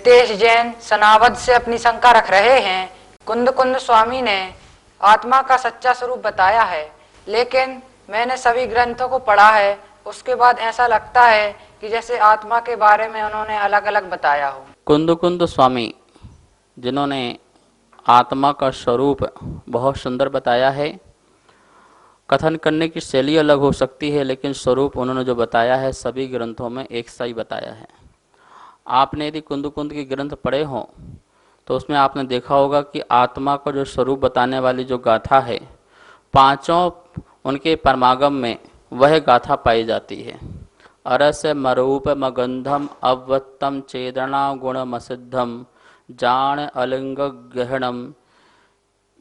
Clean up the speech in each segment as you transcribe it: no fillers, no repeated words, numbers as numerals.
रितेश जैन सनावद से अपनी शंका रख रहे हैं। कुंद कुंद स्वामी ने आत्मा का सच्चा स्वरूप बताया है, लेकिन मैंने सभी ग्रंथों को पढ़ा है, उसके बाद ऐसा लगता है कि जैसे आत्मा के बारे में उन्होंने अलग अलग बताया हो। कुंद कुंद स्वामी जिन्होंने आत्मा का स्वरूप बहुत सुंदर बताया है, कथन करने की शैली अलग हो सकती है, लेकिन स्वरूप उन्होंने जो बताया है सभी ग्रंथों में एक सा ही बताया है। आपने यदि कुंद कुंद के ग्रंथ पढ़े हों तो उसमें आपने देखा होगा कि आत्मा का जो स्वरूप बताने वाली जो गाथा है, पांचों उनके परमागम में वह गाथा पाई जाती है। अरस मरूप मगंधम अवत्तम चेदना गुणमसिद्धम जान अलिंग गहणम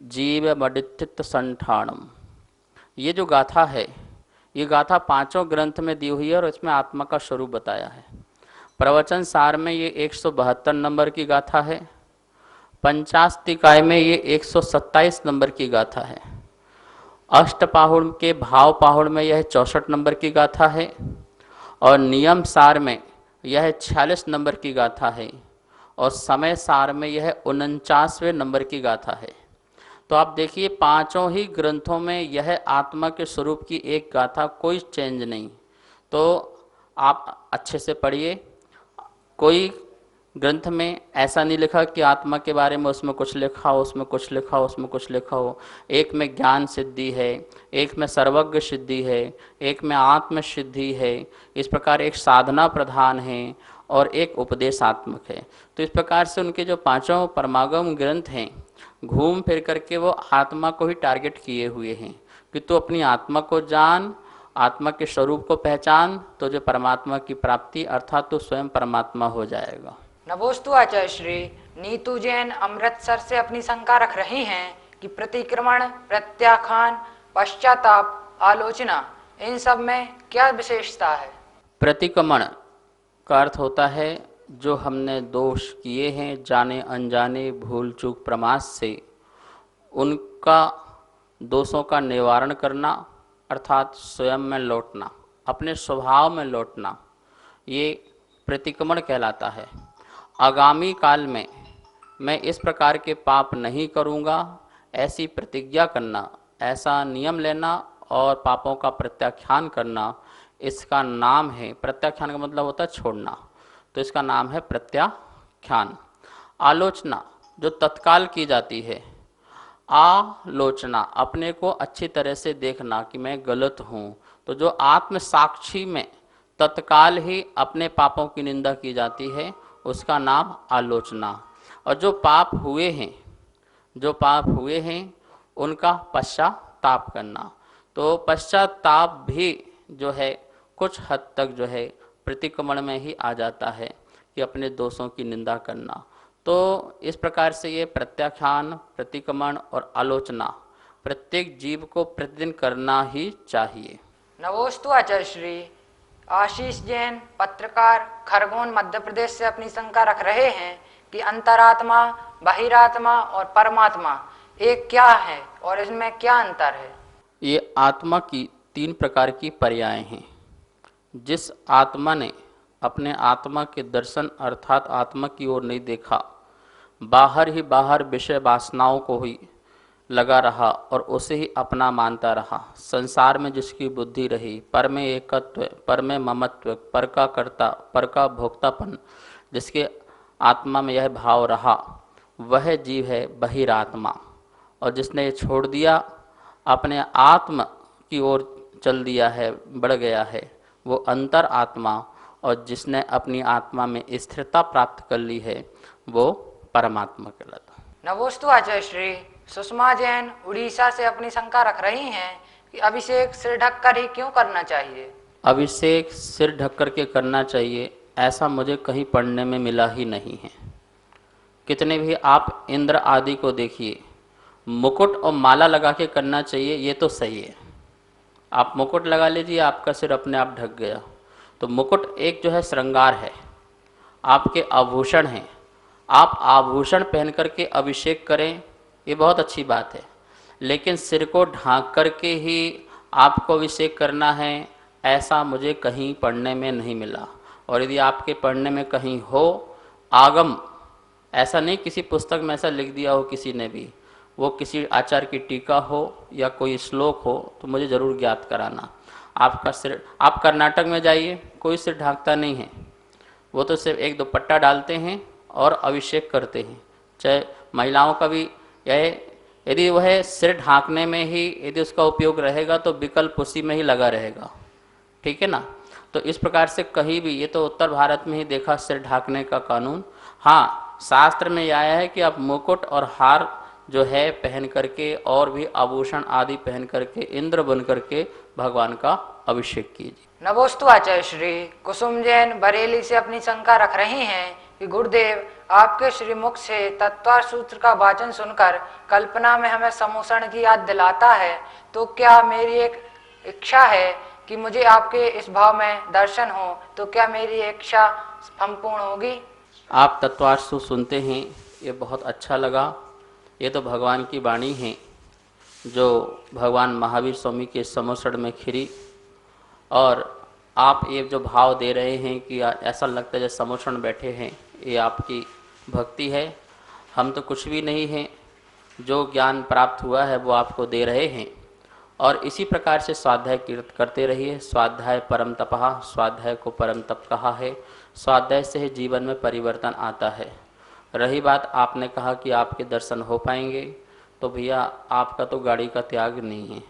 जीव मडिथित संठाणम। ये जो गाथा है, ये गाथा पांचों ग्रंथ में दी हुई है और इसमें आत्मा का स्वरूप बताया है। प्रवचन सार में ये 172 नंबर की गाथा है, पंचास्तिकाय में ये 127 नंबर की गाथा है, अष्टपाहुड़ के भाव पाहुड़ में यह 64 नंबर की गाथा है और नियम सार में यह 46 नंबर की गाथा है और समय सार में यह 49वें नंबर की गाथा है। तो आप देखिए पांचों ही ग्रंथों में यह आत्मा के स्वरूप की एक गाथा, कोई चेंज नहीं। तो आप अच्छे से पढ़िए। कोई ग्रंथ में ऐसा नहीं लिखा कि आत्मा के बारे में उसमें कुछ लिखा हो, उसमें कुछ लिखा हो, उसमें कुछ लिखा हो। एक में ज्ञान सिद्धि है, एक में सर्वज्ञ सिद्धि है, एक में आत्म सिद्धि है, इस प्रकार एक साधना प्रधान है और एक उपदेशात्मक है। तो इस प्रकार से उनके जो पांचों परमागम ग्रंथ हैं, घूम फिर करके वो आत्मा को ही टारगेट किए हुए हैं कि तू अपनी आत्मा को जान, आत्मा के स्वरूप को पहचान, तो जो परमात्मा की प्राप्ति अर्थात तो स्वयं परमात्मा हो जाएगा। नमोस्तु आचार्य श्री। नीतू जैन अमृतसर से अपनी शंका रख रही हैं कि प्रतिक्रमण, प्रत्याख्यान, पश्चाताप, आलोचना, इन सब में क्या विशेषता है? प्रतिक्रमण का अर्थ होता है जो हमने दोष किए हैं जाने अनजाने, भूल चूक प्रमाद से, उनका दोषों का निवारण करना अर्थात स्वयं में लौटना, अपने स्वभाव में लौटना, ये प्रतिक्रमण कहलाता है। आगामी काल में मैं इस प्रकार के पाप नहीं करूँगा ऐसी प्रतिज्ञा करना, ऐसा नियम लेना और पापों का प्रत्याख्यान करना, इसका नाम है, प्रत्याख्यान का मतलब होता है छोड़ना, तो इसका नाम है प्रत्याख्यान। आलोचना जो तत्काल की जाती है, आलोचना अपने को अच्छी तरह से देखना कि मैं गलत हूँ, तो जो आत्म साक्षी में तत्काल ही अपने पापों की निंदा की जाती है उसका नाम आलोचना। और जो पाप हुए हैं, जो पाप हुए हैं उनका पश्चाताप करना, तो पश्चाताप भी जो है कुछ हद तक जो है प्रतिक्रमण में ही आ जाता है कि अपने दोषों की निंदा करना। तो इस प्रकार से ये प्रत्याख्यान, प्रतिक्रमण और आलोचना प्रत्येक जीव को प्रतिदिन करना ही चाहिए। नमोस्तु आचार्य श्री। आशीष जैन पत्रकार खरगोन मध्य प्रदेश से अपनी शंका रख रहे हैं कि अंतरात्मा, बहिरात्मा और परमात्मा एक क्या है और इसमें क्या अंतर है? ये आत्मा की 3 प्रकार की पर्याय हैं। जिस आत्मा ने अपने आत्मा के दर्शन अर्थात आत्मा की ओर नहीं देखा, बाहर ही बाहर विषय वासनाओं को ही लगा रहा और उसे ही अपना मानता रहा, संसार में जिसकी बुद्धि रही, पर में एकत्व, पर में ममत्व, पर का कर्ता, पर का भोक्तापन, जिसके आत्मा में यह भाव रहा, वह जीव है बहिरात्मा। और जिसने ये छोड़ दिया, अपने आत्म की ओर चल दिया है, बढ़ गया है, वो अंतर आत्मा। और जिसने अपनी आत्मा में स्थिरता प्राप्त कर ली है वो परमात्मा कहलाता। नमोस्तु आचार्य श्री। सुषमा जैन उड़ीसा से अपनी शंका रख रही हैं कि अभिषेक सिर ढककर ही क्यों करना चाहिए? अभिषेक सिर ढक कर के करना चाहिए ऐसा मुझे कहीं पढ़ने में मिला ही नहीं है। कितने भी आप इंद्र आदि को देखिए, मुकुट और माला लगा के करना चाहिए, ये तो सही है। आप मुकुट लगा लीजिए, आपका सिर अपने आप ढक गया। तो मुकुट एक जो है श्रृंगार है, आपके आभूषण हैं। आप आभूषण पहन करके अभिषेक करें, ये बहुत अच्छी बात है, लेकिन सिर को ढांक करके ही आपको अभिषेक करना है ऐसा मुझे कहीं पढ़ने में नहीं मिला। और यदि आपके पढ़ने में कहीं हो, आगम ऐसा नहीं किसी पुस्तक में ऐसा लिख दिया हो किसी ने भी, वो किसी आचार्य की टीका हो या कोई श्लोक हो तो मुझे ज़रूर ज्ञात कराना। आपका सिर, आप कर्नाटक में जाइए, कोई सिर ढाकता नहीं है, वो तो सिर्फ एक दुपट्टा डालते हैं और अभिषेक करते हैं। चाहे महिलाओं का भी यह, यदि वह सिर ढांकने में ही यदि उसका उपयोग रहेगा तो विकल्प उसी में ही लगा रहेगा, ठीक है ना। तो इस प्रकार से कहीं भी, ये तो उत्तर भारत में ही देखा सिर ढांकने का कानून। हाँ, शास्त्र में यह आया है कि आप मुकुट और हार जो है पहन करके और भी आभूषण आदि पहन करके इंद्र बन करके भगवान का अभिषेक कीजिए। नमोस्तु आचार्य श्री। कुसुम जैन बरेली से अपनी शंका रख रही हैं कि गुरुदेव, आपके श्रीमुख से तत्वार सूत्र का वाचन सुनकर कल्पना में हमें समोषण की याद दिलाता है, तो क्या मेरी एक इच्छा है कि मुझे आपके इस भाव में दर्शन हो, तो क्या मेरी इच्छा संपूर्ण होगी? आप तत्वार्थ सुनते हैं, ये बहुत अच्छा लगा। ये तो भगवान की वाणी है जो भगवान महावीर स्वामी के समोषण में खिरी, और आप ये जो भाव दे रहे हैं कि ऐसा लगता है जैसे समोषण बैठे हैं, ये आपकी भक्ति है। हम तो कुछ भी नहीं हैं, जो ज्ञान प्राप्त हुआ है वो आपको दे रहे हैं, और इसी प्रकार से स्वाध्याय करते रहिए। स्वाध्याय परम तपः, स्वाध्याय को परम तप कहा है। स्वाध्याय से ही जीवन में परिवर्तन आता है। रही बात आपने कहा कि आपके दर्शन हो पाएंगे, तो भैया आपका तो गाड़ी का त्याग नहीं है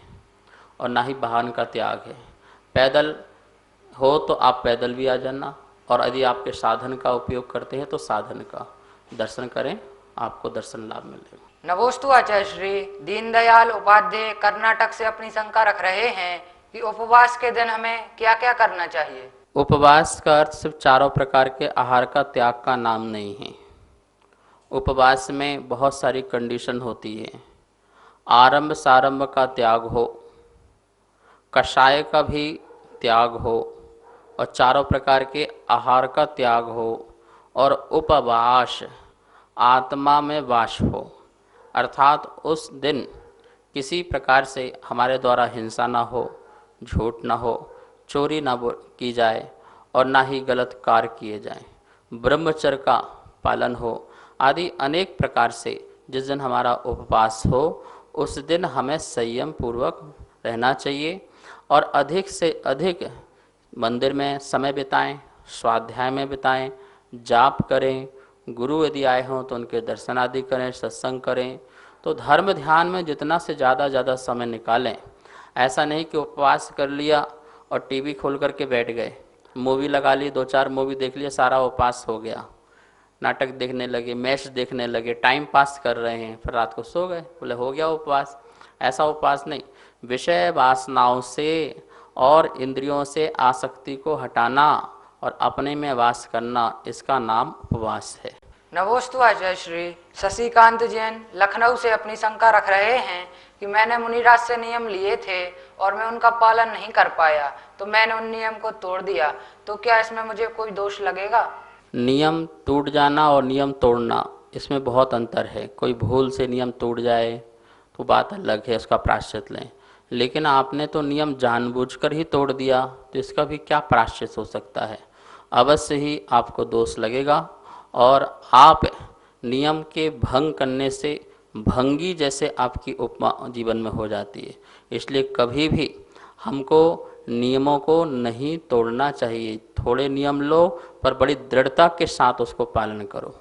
और ना ही वाहन का त्याग है। पैदल हो तो आप पैदल भी आ जाना, और यदि आपके साधन का उपयोग करते हैं तो साधन का दर्शन करें, आपको दर्शन लाभ मिलेगा। नमोस्तु आचार्य श्री। दीनदयाल उपाध्याय कर्नाटक से अपनी शंका रख रहे हैं कि उपवास के दिन हमें क्या क्या करना चाहिए? उपवास का अर्थ सिर्फ चारों प्रकार के आहार का त्याग का नाम नहीं है। उपवास में बहुत सारी कंडीशन होती है। आरंभ सारंभ का त्याग हो, कषाय का भी त्याग हो, और चारों प्रकार के आहार का त्याग हो, और उपवास आत्मा में वास हो, अर्थात उस दिन किसी प्रकार से हमारे द्वारा हिंसा ना हो, झूठ ना हो, चोरी ना की जाए, और ना ही गलत कार्य किए जाएं, ब्रह्मचर्य का पालन हो, आदि अनेक प्रकार से जिस दिन हमारा उपवास हो उस दिन हमें संयम पूर्वक रहना चाहिए, और अधिक से अधिक मंदिर में समय बिताएं, स्वाध्याय में बिताएं, जाप करें, गुरु यदि आए हों तो उनके दर्शन आदि करें, सत्संग करें। तो धर्म ध्यान में जितना से ज़्यादा समय निकालें। ऐसा नहीं कि उपवास कर लिया और टीवी खोल करके बैठ गए, मूवी लगा ली, 2-4 मूवी देख लिया, सारा उपवास हो गया, नाटक देखने लगे, मैच देखने लगे, टाइम पास कर रहे हैं, फिर रात को सो गए, बोले हो गया उपवास। ऐसा उपवास नहीं। विषय वासनाओं से और इंद्रियों से आसक्ति को हटाना और अपने में वास करना, इसका नाम उपवास है। नमोस्तु आचार्य श्री। शशिकांत जैन लखनऊ से अपनी शंका रख रहे हैं कि मैंने मुनिराज से नियम लिए थे और मैं उनका पालन नहीं कर पाया, तो मैंने उन नियम को तोड़ दिया, तो क्या इसमें मुझे कोई दोष लगेगा? नियम टूट जाना और नियम तोड़ना, इसमें बहुत अंतर है। कोई भूल से नियम टूट जाए तो बात अलग है, उसका प्रायश्चित लें, लेकिन आपने तो नियम जानबूझकर ही तोड़ दिया, तो इसका भी क्या प्रायश्चित हो सकता है? अवश्य ही आपको दोष लगेगा, और आप नियम के भंग करने से भंगी जैसे आपकी उपमा जीवन में हो जाती है। इसलिए कभी भी हमको नियमों को नहीं तोड़ना चाहिए। थोड़े नियम लो पर बड़ी दृढ़ता के साथ उसको पालन करो।